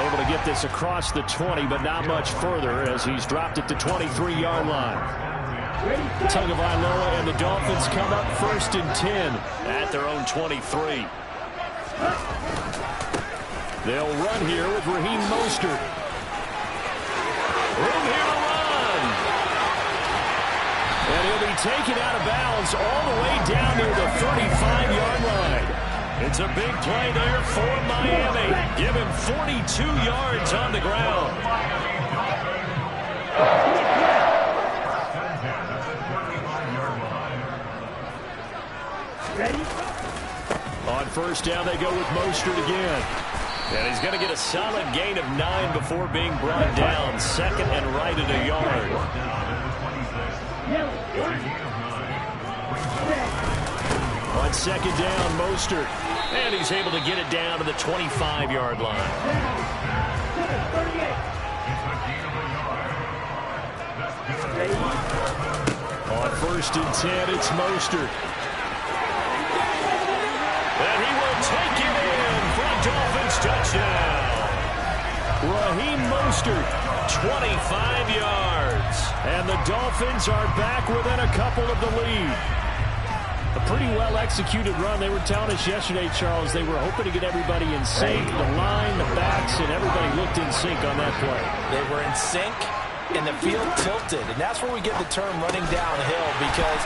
Able to get this across the 20, but not much further as he's dropped it to 23-yard line. Tagovailoa and the Dolphins come up 1st and 10 at their own 23. They'll run here with Raheem Mostert. Room here to run. And he'll be taken out of bounds all the way down near the 35-yard line. It's a big play there for Miami. Give him 42 yards on the ground. On 1st down, they go with Mostert again. And he's going to get a solid gain of 9 before being brought down. 2nd and right at a yard. On 2nd down, Mostert. And he's able to get it down to the 25-yard line. On 1st and 10, it's Mostert. And he will take it in for a Dolphins touchdown. Raheem Mostert, 25 yards. And the Dolphins are back within a couple of the lead. A pretty well-executed run. They were telling us yesterday, Charles, they were hoping to get everybody in sync. The line, the backs, and everybody looked in sync on that play. They were in sync, and the field tilted. And that's where we get the term running downhill, because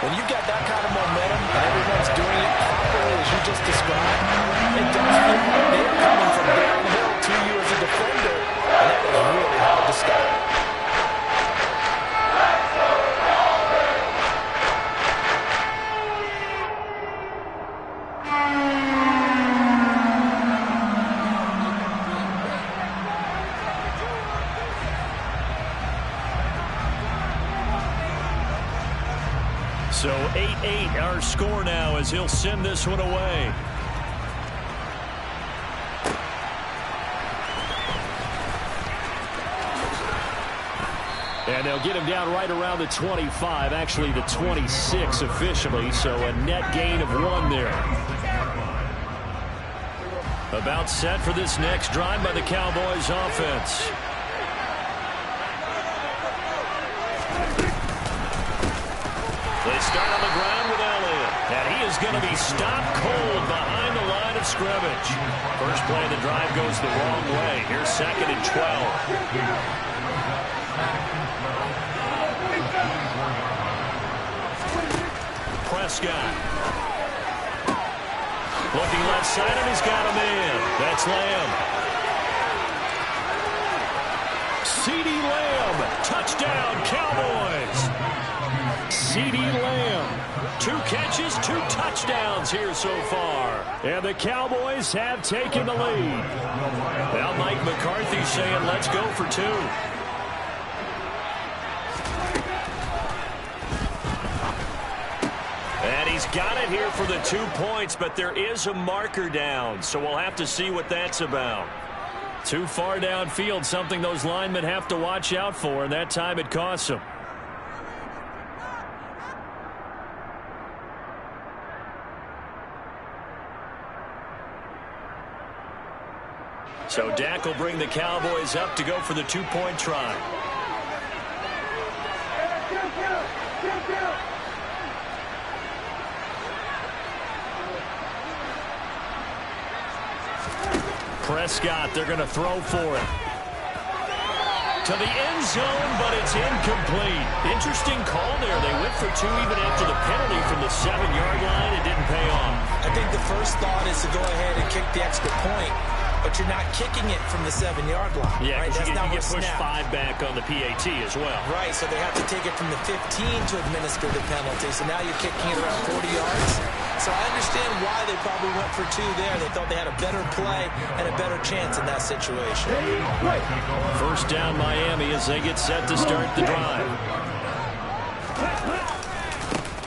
when you've got that kind of momentum and everyone's doing it properly as you just described, it does feel like they're coming from downhill to you as a defender, and that was really hard to stop. So 8-8 our score now as he'll send this one away. And they'll get him down right around the 25, actually the 26 officially, so a net gain of 1 there. About set for this next drive by the Cowboys offense. They start on the ground with Elliott, and he is going to be stopped cold behind the line of scrimmage. First play of the drive goes the wrong way. Here's 2nd and 12. Prescott. Looking left side, and he's got him in. That's Lamb. CeeDee Lamb, touchdown Cowboys. CeeDee Lamb, 2 catches, 2 touchdowns here so far. And the Cowboys have taken the lead. Now Mike McCarthy saying, let's go for 2. And he's got it here for the 2 points, but there is a marker down, so we'll have to see what that's about. Too far downfield, something those linemen have to watch out for, and that time it costs them. So Dak will bring the Cowboys up to go for the 2-point try. Prescott, they're going to throw for it. To the end zone, but it's incomplete. Interesting call there. They went for 2 even after the penalty from the 7-yard line. It didn't pay off. I think the first thought is to go ahead and kick the extra point, but you're not kicking it from the 7-yard line. Yeah, right? That's you get pushed 5 back on the PAT as well. Right, so they have to take it from the 15 to administer the penalty. So now you're kicking it around 40 yards. So I understand why they probably went for 2 there. They thought they had a better play and a better chance in that situation. First down Miami as they get set to start the drive.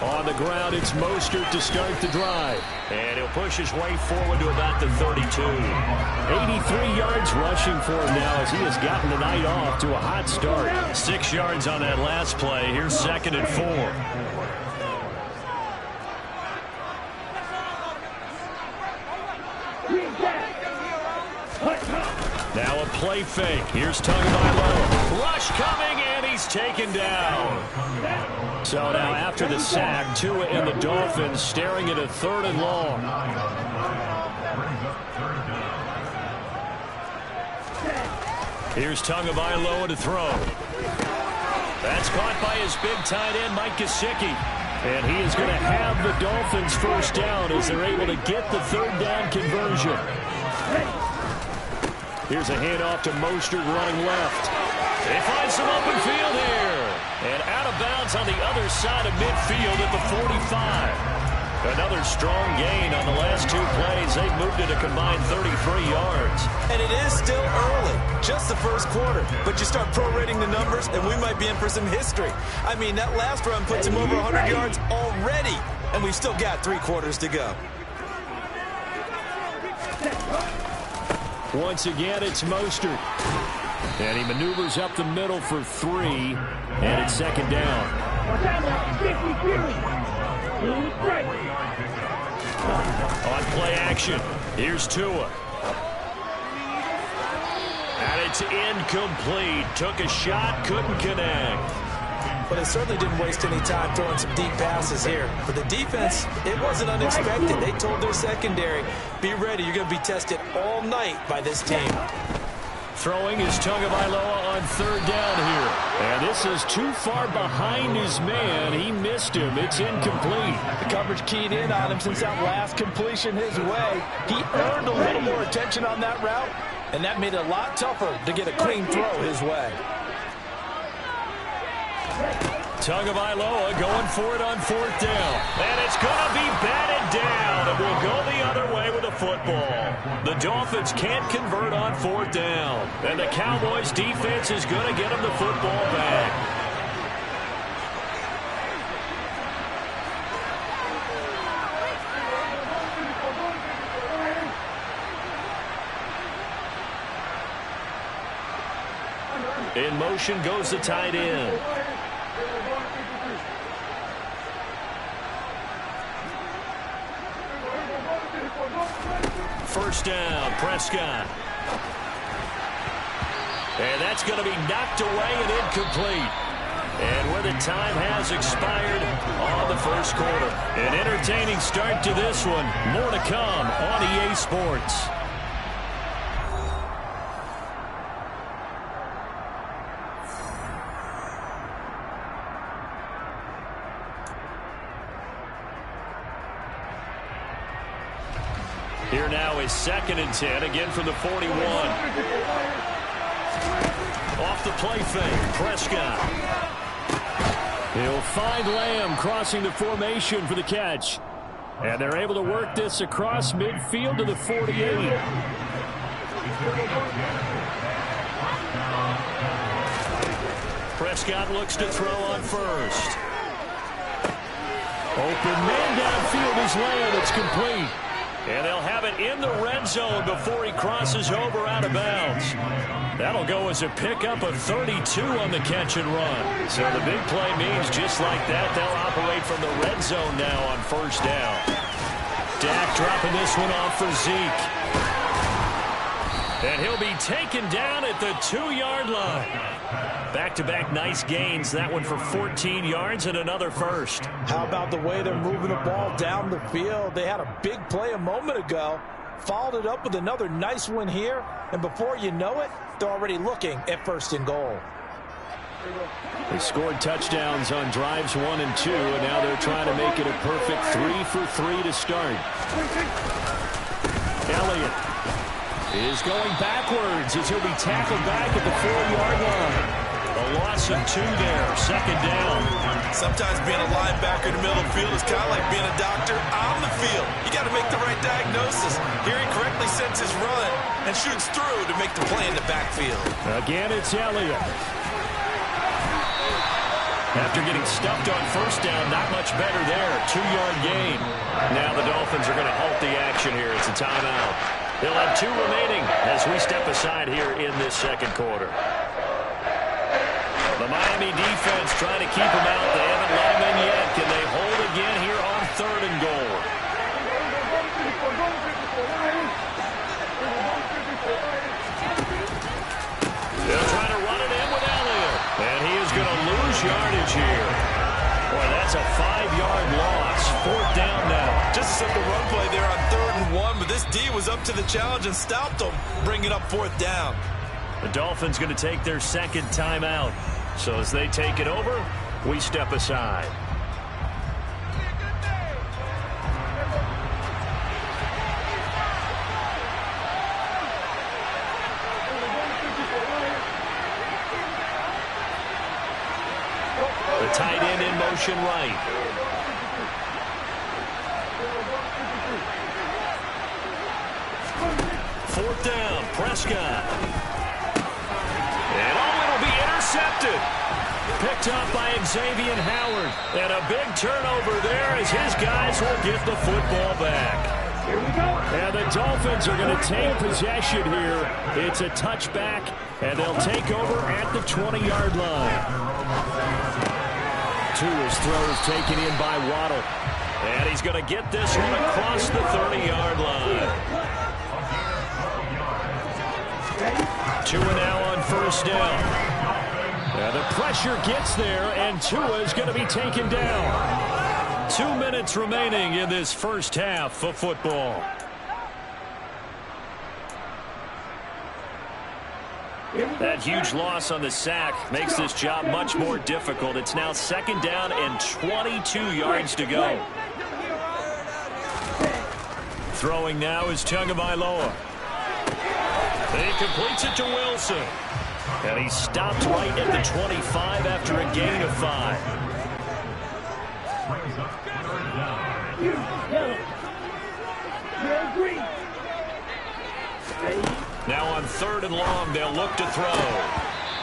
On the ground, it's Mostert to start the drive. And he'll push his way forward to about the 32. 83 yards rushing for him now as he has gotten the night off to a hot start. 6 yards on that last play. Here's 2nd and 4. Now a play fake. Here's Tagovailoa. Rush coming, and he's taken down. So now after the sack, Tua and the Dolphins staring at a 3rd and long. Here's Tagovailoa to throw. That's caught by his big tight end, Mike Gesicki. And he is going to have the Dolphins first down as they're able to get the 3rd down conversion. Here's a handoff to Mostert running left. They find some open field here. And out of bounds on the other side of midfield at the 45. Another strong gain on the last 2 plays. They've moved it a combined 33 yards. And it is still early, just the first quarter. But you start prorating the numbers, and we might be in for some history. I mean, that last run puts him over 100 yards already, and we've still got 3 quarters to go. Once again, it's Mostert. And he maneuvers up the middle for 3, and it's 2nd down. On play action, here's Tua. And it's incomplete. Took a shot, couldn't connect. But they certainly didn't waste any time throwing some deep passes here. For the defense, it wasn't unexpected. They told their secondary, be ready, you're going to be tested all night by this team. Throwing is Tagovailoa on 3rd down here. And this is too far behind his man. He missed him. It's incomplete. The coverage keyed in on him since that last completion his way. He earned a little more attention on that route, and that made it a lot tougher to get a clean throw his way. Tagovailoa going for it on 4th down. And it's going to be batted down. It will go the other way with the football. The Dolphins can't convert on 4th down. And the Cowboys defense is going to get them the football back. In motion goes the tight end. First down, Prescott. And that's going to be knocked away and incomplete. And where the time has expired on the first quarter. An entertaining start to this one. More to come on EA Sports. Here now is 2nd and 10, again from the 41. Off the play fake, Prescott. He'll find Lamb crossing the formation for the catch. And they're able to work this across midfield to the 48. Prescott looks to throw on first. Open man downfield is Lamb. It's complete. And they'll have it in the red zone before he crosses over out of bounds. That'll go as a pickup of 32 on the catch and run. So the big play means just like that, they'll operate from the red zone now on 1st down. Dak dropping this one off for Zeke. And he'll be taken down at the 2-yard line. Back-to-back nice gains. That one for 14 yards and another first. How about the way they're moving the ball down the field? They had a big play a moment ago. Followed it up with another nice one here. And before you know it, they're already looking at 1st and goal. They scored touchdowns on drives 1 and 2, and now they're trying to make it a perfect 3 for 3 to start. Elliott is going backwards as he'll be tackled back at the 4-yard line. A loss of 2 there, 2nd down. Sometimes being a linebacker in the middle of the field is kind of like being a doctor on the field. You got to make the right diagnosis. Here he correctly sets his run and shoots through to make the play in the backfield. Again, it's Elliott. After getting stuffed on 1st down, not much better there. 2-yard gain. Now the Dolphins are going to halt the action here. It's a timeout. They'll have 2 remaining as we step aside here in this 2nd quarter. The Miami defense trying to keep him out. They haven't let him in yet. Can they hold again here on 3rd and goal? That's a 5-yard loss. 4th down now. Just a simple run play there on 3rd and 1, but this D was up to the challenge and stopped them, bringing up 4th down. The Dolphins going to take their 2nd timeout. So as they take it over, we step aside. The tight end in motion right. Fourth down, Prescott. And it'll be intercepted. Picked up by Xavier Howard. And a big turnover there as his guys will get the football back. And the Dolphins are going to take possession here. It's a touchback, and they'll take over at the 20-yard line. Tua's throw is taken in by Waddle. And he's going to get this one across the 30-yard line. Tua now on 1st down. Now the pressure gets there, and Tua is going to be taken down. 2 minutes remaining in this first half of football. That huge loss on the sack makes this job much more difficult. It's now 2nd down and 22 yards to go. Throwing now is Tagovailoa. He completes it to Wilson. And he stopped right at the 25 after a gain of 5. Now on 3rd and long, they'll look to throw.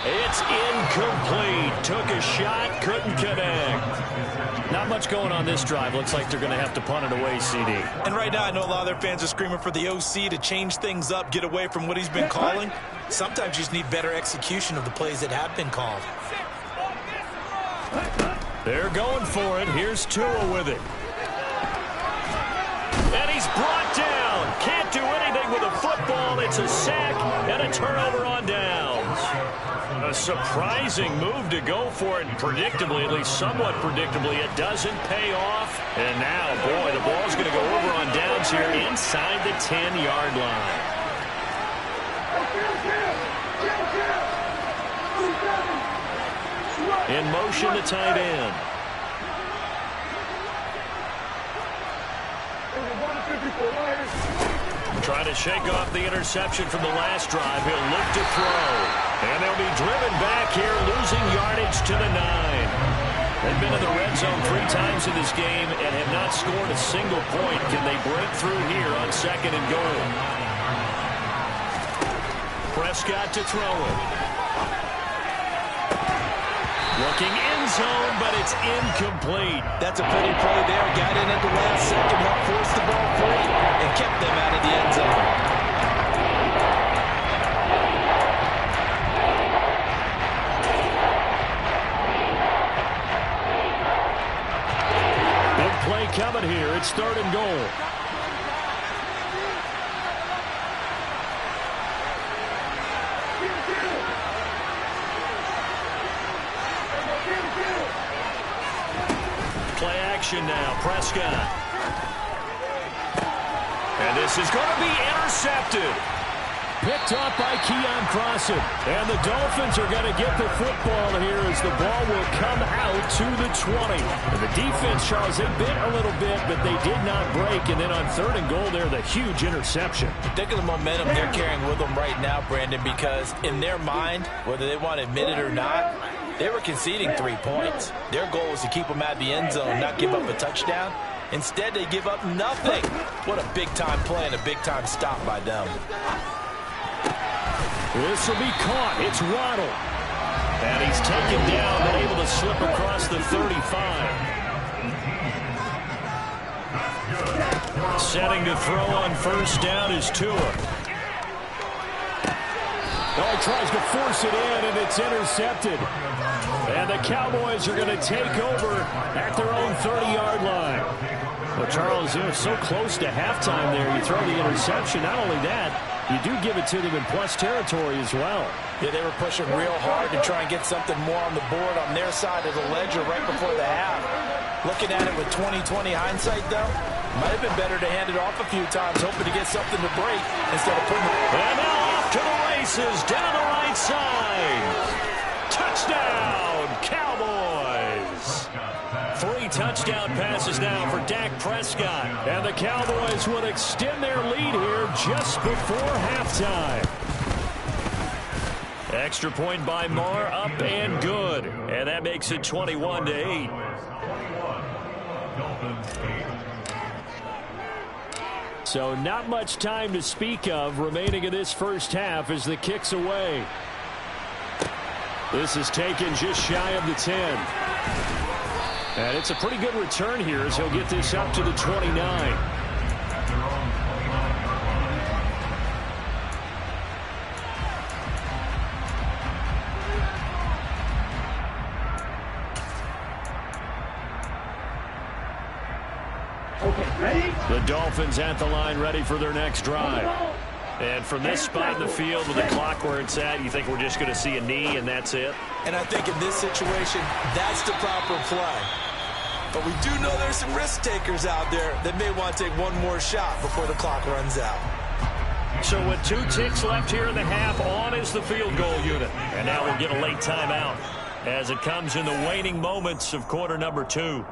It's incomplete. Took a shot, couldn't connect. Not much going on this drive. Looks like they're going to have to punt it away, CD. And right now, I know a lot of their fans are screaming for the OC to change things up, get away from what he's been calling. Sometimes you just need better execution of the plays that have been called. They're going for it. Here's Tua with it. And he's brought down. Can't do anything with a football. It's a sack and a turnover on downs. A surprising move to go for it. Predictably, at least somewhat predictably, it doesn't pay off. And now, boy, the ball's going to go over on downs here inside the 10-yard line. In motion, the tight end. Trying to shake off the interception from the last drive. He'll look to throw. And they'll be driven back here, losing yardage to the 9. They've been in the red zone 3 times in this game and have not scored a single point. Can they break through here on 2nd and goal? Prescott to throw it. Looking in zone, but it's incomplete. That's a pretty play there. Got in at the last second, helped force the ball free, and kept them out of the end zone. Big play coming here. It's 3rd and goal. Play action now, Prescott. And this is going to be intercepted. Picked up by Keon Crossan. And the Dolphins are going to get the football here as the ball will come out to the 20. And the defense, Charles, they bit a little bit, but they did not break. And then on 3rd and goal there, the huge interception. Think of the momentum they're carrying with them right now, Brandon, because in their mind, whether they want to admit it or not, they were conceding 3 points. Their goal was to keep them out of the end zone, not give up a touchdown. Instead, they give up nothing. What a big-time play and a big-time stop by them. This will be caught. It's Waddle. And he's taken down and able to slip across the 35. Setting to throw on 1st down is Tua. Oh, he tries to force it in, and it's intercepted. And the Cowboys are going to take over at their own 30-yard line. Well, Charles, so close to halftime there. You throw the interception. Not only that, you do give it to them in plus territory as well. Yeah, they were pushing real hard to try and get something more on the board on their side of the ledger right before the half. Looking at it with 20/20 hindsight, though, might have been better to hand it off a few times, hoping to get something to break instead of putting it. And now off to the races, down the right side. Touchdown, Cowboys. 3 touchdown passes now for Dak Prescott. And the Cowboys will extend their lead here just before halftime. Extra point by Marr, up and good. And that makes it 21-8. So not much time to speak of remaining in this first half as the kick's away. This is taken just shy of the 10. And it's a pretty good return here as he'll get this up to the 29. The Dolphins at the line ready for their next drive. And from this spot in the field with the clock where it's at, you think we're just going to see a knee and that's it? And I think in this situation, that's the proper play. But we do know there's some risk takers out there that may want to take one more shot before the clock runs out. So with 2 ticks left here in the half, on is the field goal unit. And now we'll get a late timeout as it comes in the waning moments of quarter number 2.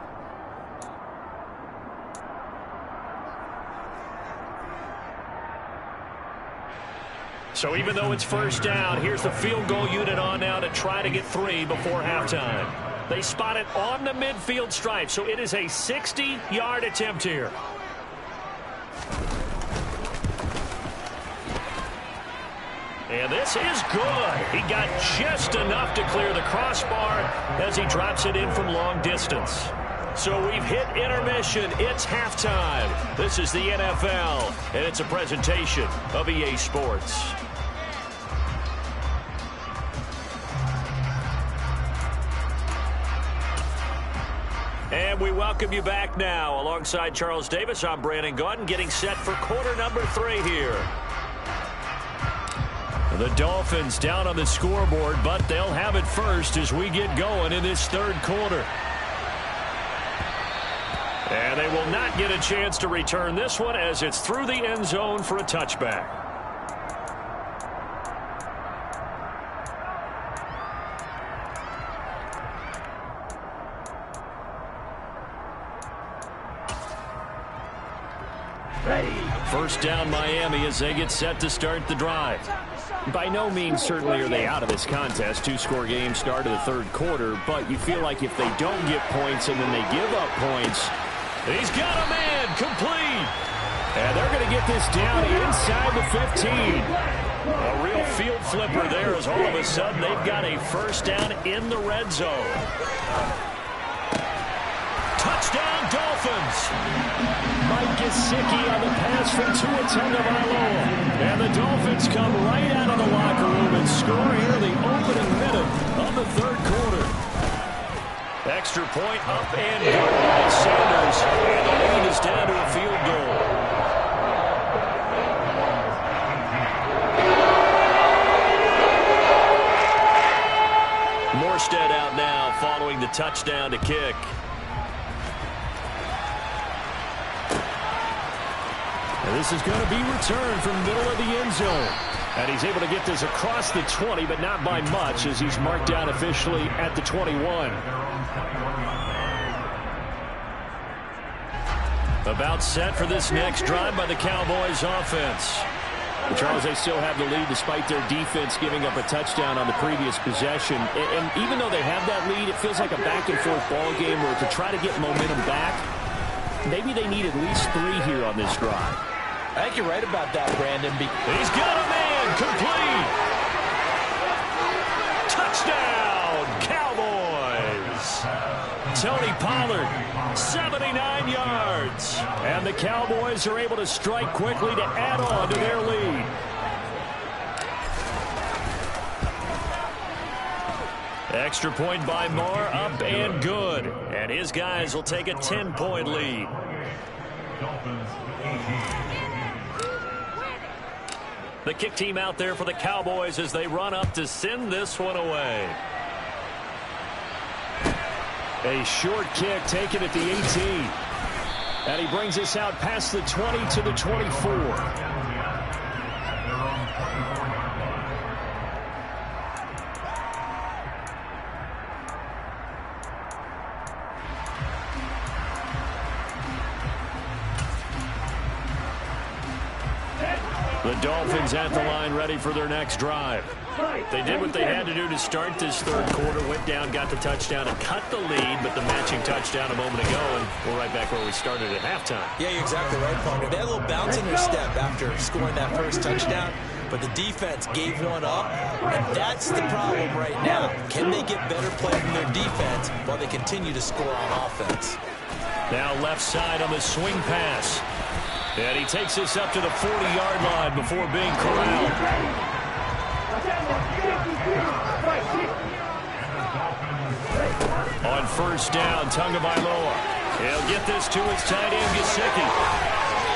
So even though it's first down, here's the field goal unit on now to try to get 3 before halftime. They spot it on the midfield stripe, so it is a 60-yard attempt here. And this is good. He got just enough to clear the crossbar as he drops it in from long distance. So we've hit intermission. It's halftime. This is the NFL, and it's a presentation of EA Sports. And we welcome you back now. Alongside Charles Davis, I'm Brandon Gaudin, getting set for quarter number 3 here. The Dolphins down on the scoreboard, but they'll have it first as we get going in this third quarter. And they will not get a chance to return this one as it's through the end zone for a touchback. First down Miami as they get set to start the drive. By no means certainly are they out of this contest. 2-score game start of the third quarter, but you feel like if they don't get points and then they give up points, he's got a man complete. And they're going to get this down inside the 15. A real field flipper there as all of a sudden they've got a first down in the red zone. Touchdown Dolphins. Mike Gesicki on the pass from Tua Tagovailoa. And the Dolphins come right out of the locker room and score here the opening minute of the third quarter. Extra point up and good by Sanders. And the lead is down to a field goal. Morstead out now following the touchdown to kick. And this is going to be returned from the middle of the end zone. And he's able to get this across the 20, but not by much as he's marked down officially at the 21. About set for this next drive by the Cowboys offense. And Charles, they still have the lead despite their defense giving up a touchdown on the previous possession. And even though they have that lead, it feels like a back-and-forth ball game where to try to get momentum back, maybe they need at least 3 here on this drive. I think you're right about that, Brandon. He's got a man complete. Touchdown, Cowboys. Tony Pollard, 79 yards. And the Cowboys are able to strike quickly to add on to their lead. Extra point by Marr, up and good. And his guys will take a 10-point lead. The kick team out there for the Cowboys as they run up to send this one away. A short kick taken at the 18. And he brings us out past the 20 to the 24. The Dolphins at the line ready for their next drive. They did what they had to do to start this third quarter, went down, got the touchdown, and cut the lead, but the matching touchdown a moment ago, and we're right back where we started at halftime. Yeah, you're exactly right, partner. They had a little bounce in their step after scoring that first touchdown, but the defense gave one up, and that's the problem right now. Can they get better play from their defense while they continue to score on offense? Now left side on the swing pass. And he takes this up to the 40-yard line before being corralled. On first down, Tagovailoa. He'll get this to his tight end, Gesicki.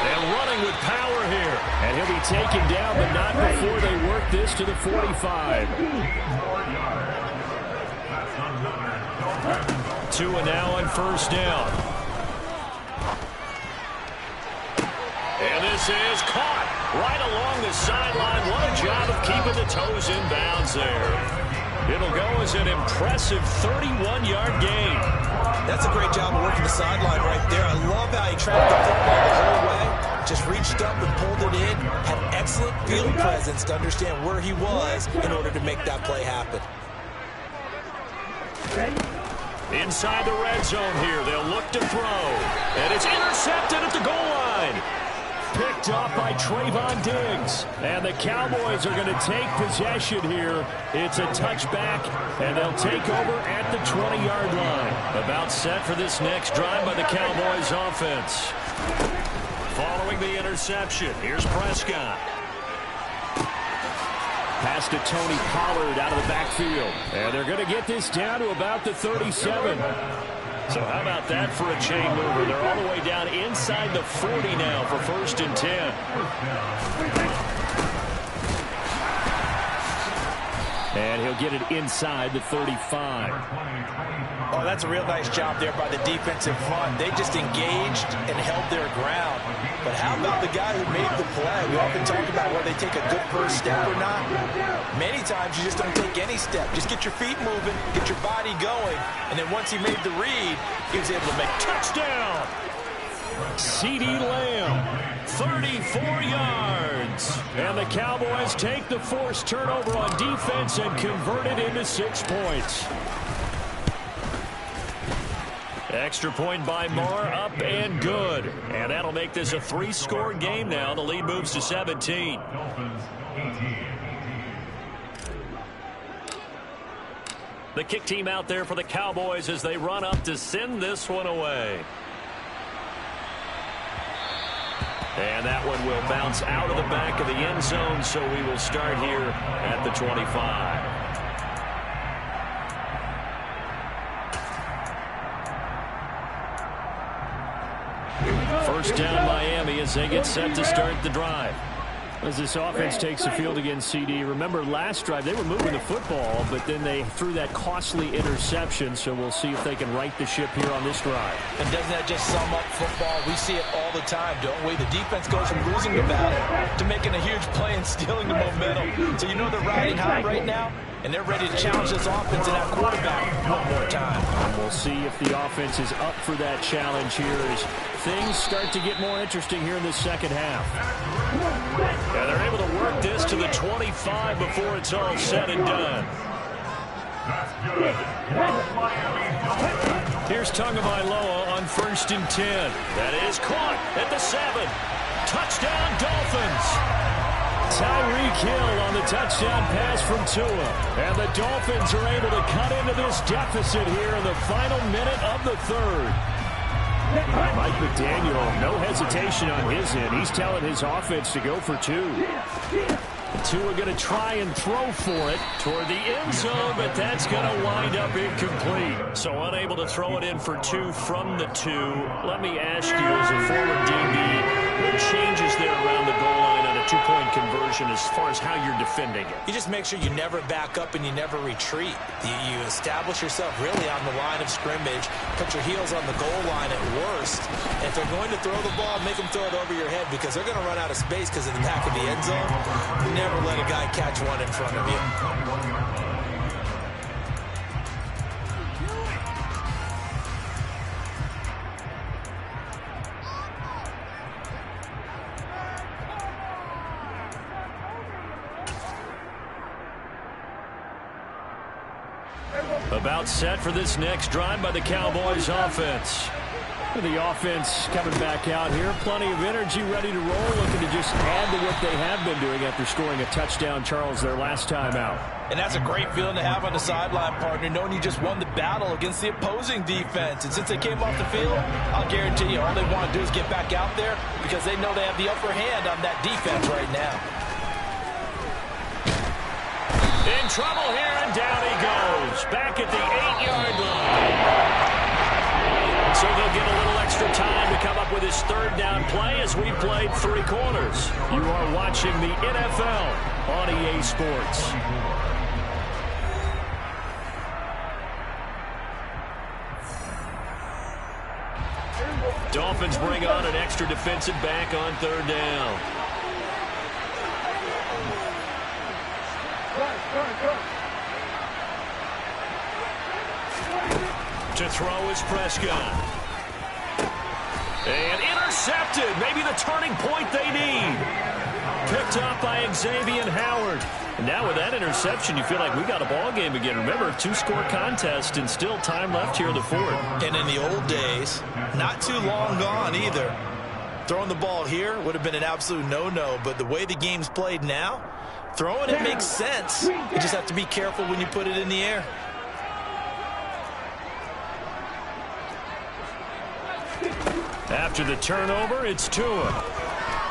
And running with power here. And he'll be taken down, but not before they work this to the 45. Tua now on first down. And this is caught right along the sideline. What a job of keeping the toes in bounds there. It'll go as an impressive 31-yard gain. That's a great job of working the sideline right there. I love how he tracked the football the whole way. Just reached up and pulled it in. Had excellent field presence to understand where he was in order to make that play happen. Inside the red zone here. They'll look to throw. And it's intercepted at the goal line. Picked up by Trayvon Diggs. And the Cowboys are going to take possession here. It's a touchback, and they'll take over at the 20-yard line. About set for this next drive by the Cowboys offense. Following the interception, here's Prescott. Pass to Tony Pollard out of the backfield. And they're going to get this down to about the 37. So how about that for a chain mover? They're all the way down inside the 40 now for first and 10. And he'll get it inside the 35. Oh, that's a real nice job there by the defensive front. They just engaged and held their ground. But how about the guy who made the play? We often talk about whether they take a good first step or not. Many times you just don't take any step. Just get your feet moving, get your body going, and then once he made the read, he was able to make touchdown. CeeDee Lamb, 34 yards. And the Cowboys take the forced turnover on defense and convert it into 6 points. Extra point by Marr, up and good. And that'll make this a 3-score game now. The lead moves to 17. The kick team out there for the Cowboys as they run up to send this one away. And that one will bounce out of the back of the end zone, so we will start here at the 25. First down Miami as they get set to start the drive. As this offense takes the field against CD. Remember last drive they were moving the football, but then they threw that costly interception, so we'll see if they can right the ship here on this drive. And doesn't that just sum up football? We see it all the time, don't we? The defense goes from losing the battle to making a huge play and stealing the momentum. So you know they're riding high right now, and they're ready to challenge this offense and that quarterback one more time. And we'll see if the offense is up for that challenge here as things start to get more interesting here in the second half. And they're able to work this to the 25 before it's all said and done. Here's Tagovailoa on first and 10. That is caught at the 7. Touchdown Dolphins. Tyreek Hill on the touchdown pass from Tua. And the Dolphins are able to cut into this deficit here in the final minute of the third. Mike McDaniel, no hesitation on his end. He's telling his offense to go for 2. Tua going to try and throw for it toward the end zone, but that's going to wind up incomplete. So unable to throw it in for 2 from the 2. Let me ask you, as a former DB, what changes there around the goal line on a two-point conversion as far as how you're defending it? You just make sure you never back up and you never retreat. You establish yourself really on the line of scrimmage, put your heels on the goal line at worst. If they're going to throw the ball, make them throw it over your head because they're going to run out of space because of the back of the end zone. Never let a guy catch one in front of you. About set for this next drive by the Cowboys offense. The offense coming back out here. Plenty of energy, ready to roll, looking to just add to what they have been doing after scoring a touchdown, Charles, their last time out. And that's a great feeling to have on the sideline, partner, knowing you just won the battle against the opposing defense. And since they came off the field, I'll guarantee you all they want to do is get back out there because they know they have the upper hand on that defense right now. In trouble here, and down he goes. Back at the 8-yard line. So they'll get a little extra time to come up with his third down play as we played 3 quarters. You are watching the NFL on EA Sports. Dolphins bring on an extra defensive back on 3rd down. To throw is Prescott. And intercepted. Maybe the turning point they need. Picked up by Xavier Howard. And now with that interception, you feel like we got a ball game again. Remember, 2-score contest and still time left here in the 4th. And in the old days, not too long gone either. Throwing the ball here would have been an absolute no-no. But the way the game's played now, throwing it makes sense. You just have to be careful when you put it in the air. After the turnover, it's Tua.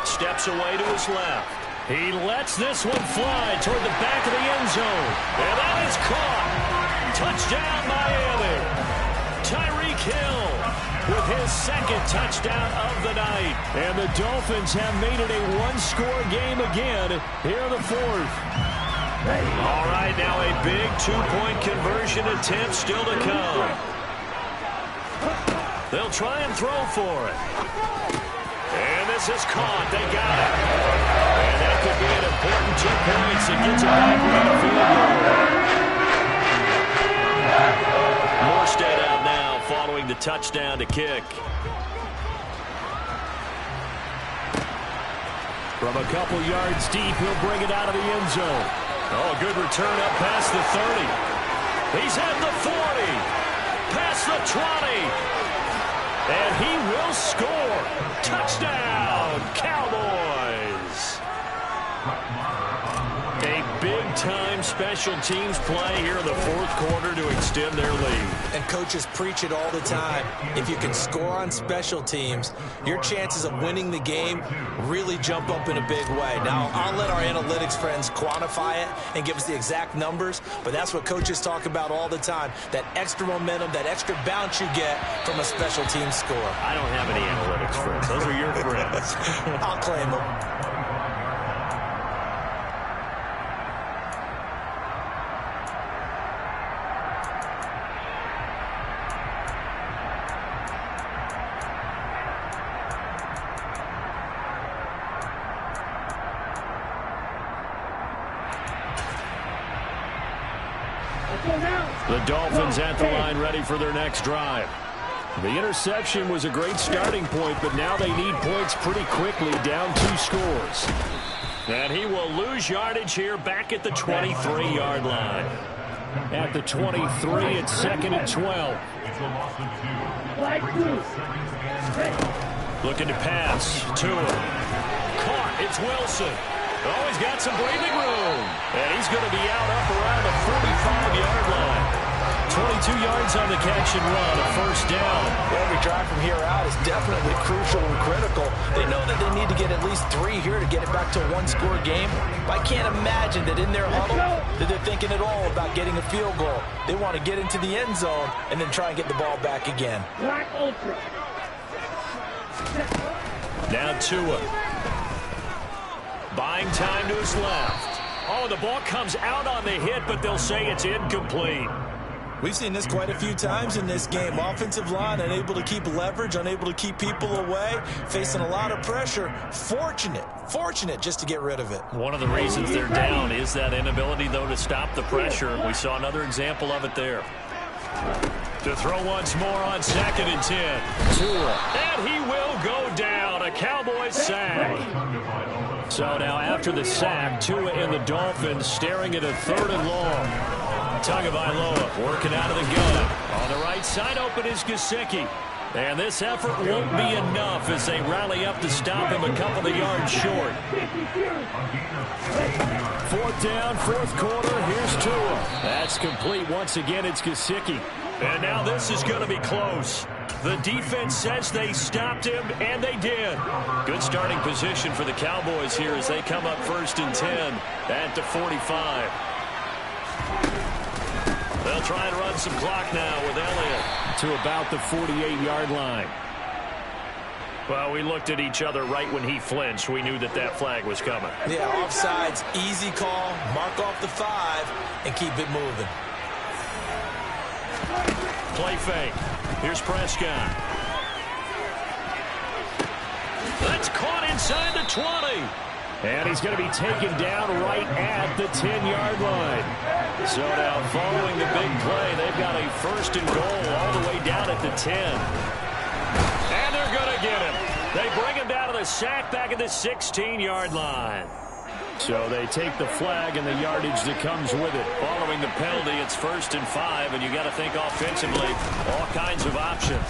Steps away to his left. He lets this one fly toward the back of the end zone. And that is caught. Touchdown, Miami. Tyreek Hill with his 2nd touchdown of the night. And the Dolphins have made it a 1-score game again here in the 4th. All right, now a big 2-point conversion attempt still to come. They'll try and throw for it. And this is caught. They got it. And that could be an important 2 points. It gets it back within a field goal. Morstead out now following the touchdown to kick. From a couple yards deep, he'll bring it out of the end zone. Oh, good return up past the 30. He's at the 40. Past the 20. And he will score. Touchdown, Cowboys. A big-time special teams play here in the 4th quarter to extend their lead. And coaches preach it all the time. If you can score on special teams, your chances of winning the game really jump up in a big way. Now, I'll let our analytics friends quantify it and give us the exact numbers, but that's what coaches talk about all the time, that extra momentum, that extra bounce you get from a special team score. I don't have any analytics friends. Those are your friends. I'll claim them. The Dolphins at the line ready for their next drive. The interception was a great starting point, but now they need points pretty quickly, down 2 scores. And he will lose yardage here back at the 23-yard line. At the 23, it's 2nd and 12. Looking to pass. Tua. Caught. It's Wilson. Oh, he's got some breathing room. And he's going to be out up around the 45-yard line. 22 yards on the catch and run, a 1st down. Every drive from here out is definitely crucial and critical. They know that they need to get at least 3 here to get it back to a 1-score game. But I can't imagine that in their huddle that they're thinking at all about getting a field goal. They want to get into the end zone and then try and get the ball back again. Now Tua. Buying time to his left. Oh, the ball comes out on the hit, but they'll say it's incomplete. We've seen this quite a few times in this game. Offensive line unable to keep leverage, unable to keep people away, facing a lot of pressure. Fortunate just to get rid of it. One of the reasons they're down is that inability, though, to stop the pressure. We saw another example of it there. To throw once more on 2nd and 10. And he will go down. A Cowboys sack. So now after the sack, Tua and the Dolphins staring at a 3rd and long. Tagovailoa working out of the gun. On the right side open is Gesicki. And this effort won't be enough as they rally up to stop him a couple of yards short. 4th down, 4th quarter. Here's Tua. That's complete. Once again, it's Gesicki. And now this is going to be close. The defense says they stopped him, and they did. Good starting position for the Cowboys here as they come up 1st and 10 at the 45. They'll try and run some clock now with Elliott to about the 48-yard line. Well, we looked at each other right when he flinched. We knew that that flag was coming. Yeah, offsides, easy call. Mark off the 5 and keep it moving. Play fake. Here's Prescott. That's caught inside the 20. And he's going to be taken down right at the 10-yard line. So now following the big play, they've got a 1st and goal all the way down at the 10. And they're going to get him. They bring him down to the sack back at the 16-yard line. So they take the flag and the yardage that comes with it. Following the penalty, it's 1st and 5, and you got to think offensively, all kinds of options.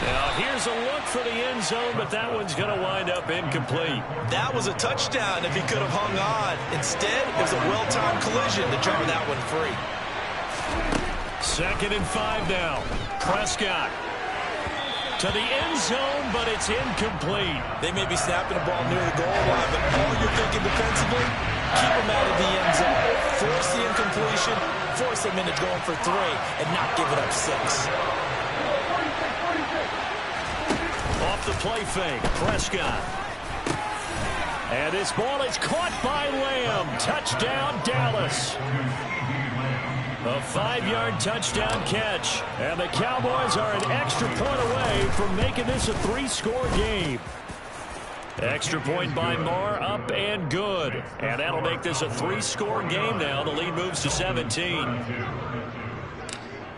Now here's a look for the end zone, but that one's going to wind up incomplete. That was a touchdown if he could have hung on. Instead, it was a well-timed collision to jar that one free. 2nd and 5 now. Prescott to the end zone, but it's incomplete. They may be snapping the ball near the goal line, but all you're thinking defensively, keep them out of the end zone. Force the incompletion, force them into going for 3, and not give it up 6. Off the play fake, Prescott. And this ball is caught by Lamb. Touchdown, Dallas. A 5-yard touchdown catch. And the Cowboys are an extra point away from making this a 3-score game. Extra point by Moore, up and good. And that'll make this a 3-score game now. The lead moves to 17.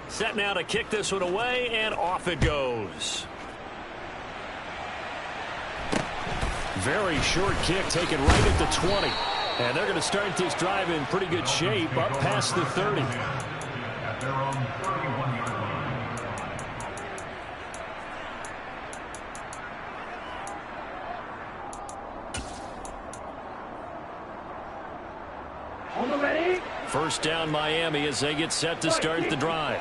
Set now to kick this one away, and off it goes. Very short kick taken right at the 20. And they're going to start this drive in pretty good shape up past the 30. First down Miami as they get set to start the drive.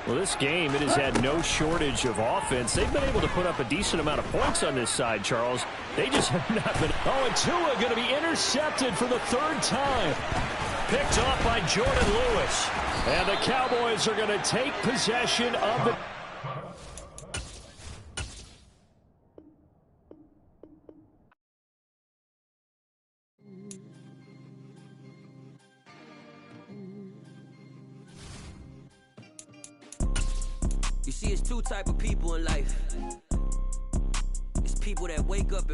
Well, this game, it has had no shortage of offense. They've been able to put up a decent amount of points on this side, Charles. They just have not been. Oh, and Tua going to be intercepted for the 3rd time. Picked off by Jordan Lewis. And the Cowboys are going to take possession of the... You see, it's 2 type of people in life. It's people that wake up